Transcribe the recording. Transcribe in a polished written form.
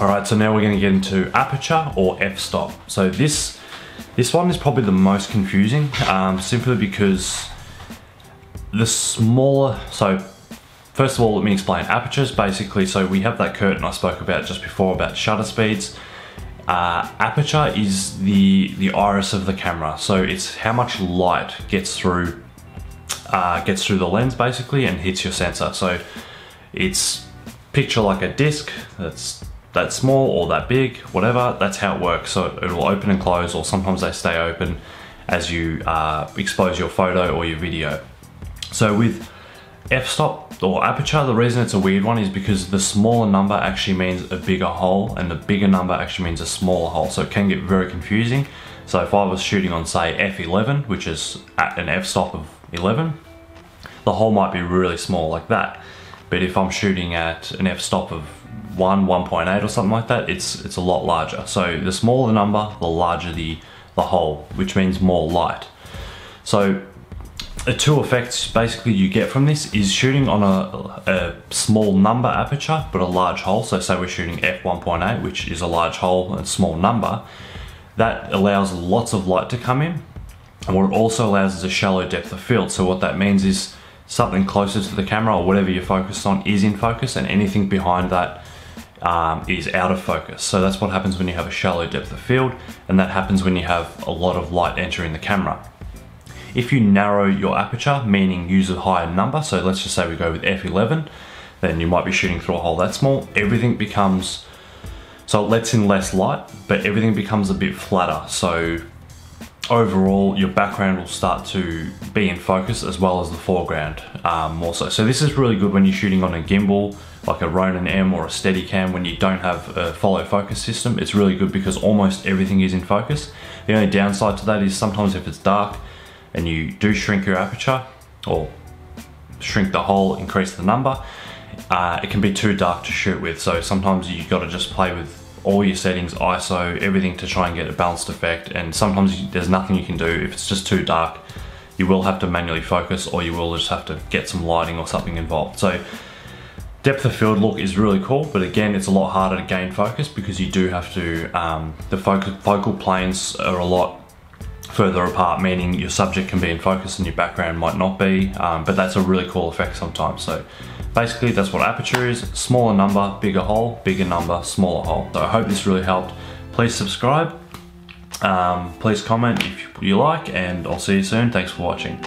All right, so now we're going to get into aperture or f-stop. So this one is probably the most confusing, simply because the smaller, so first of all, let me explain. Apertures, basically, so we have that curtain I spoke about just before about shutter speeds. Aperture is the iris of the camera, so it's how much light gets through the lens basically and hits your sensor. So it's picture like a disc that's that small or that big, whatever. That's how it works. So it will open and close, or sometimes they stay open as you expose your photo or your video. So with f-stop or aperture, the reason it's a weird one is because the smaller number actually means a bigger hole, and the bigger number actually means a smaller hole. So it can get very confusing. So if I was shooting on, say, f11, which is at an f-stop of 11, the hole might be really small like that. But if I'm shooting at an f-stop of 1.8 or something like that, it's a lot larger. So the smaller the number, the larger the hole, which means more light. So the two effects basically you get from this is shooting on a small number aperture but a large hole. So say we're shooting f1.8, which is a large hole and small number, that allows lots of light to come in. And what it also allows is a shallow depth of field. So what that means is something closer to the camera or whatever you're focused on is in focus, and anything behind that is out of focus. So that's what happens when you have a shallow depth of field, and that happens when you have a lot of light entering the camera. If you narrow your aperture, meaning use a higher number, so let's just say we go with f11, then you might be shooting through a hole that small, everything becomes, so it lets in less light, but everything becomes a bit flatter. So overall, your background will start to be in focus as well as the foreground more so. So this is really good when you're shooting on a gimbal, like a Ronin M or a Steadicam, when you don't have a follow focus system. It's really good because almost everything is in focus. The only downside to that is sometimes if it's dark and you do shrink your aperture or shrink the hole, increase the number, it can be too dark to shoot with. So sometimes you got to just play with all your settings, ISO, everything to try and get a balanced effect. And sometimes there's nothing you can do. If it's just too dark, you will have to manually focus, or you will just have to get some lighting or something involved. So depth of field look is really cool, but again, it's a lot harder to gain focus because you do have to, the focal planes are a lot further apart, meaning your subject can be in focus and your background might not be, but that's a really cool effect sometimes. So basically that's what aperture is: smaller number, bigger hole, bigger number, smaller hole. So I hope this really helped. Please subscribe, please comment if you like, and I'll see you soon. Thanks for watching.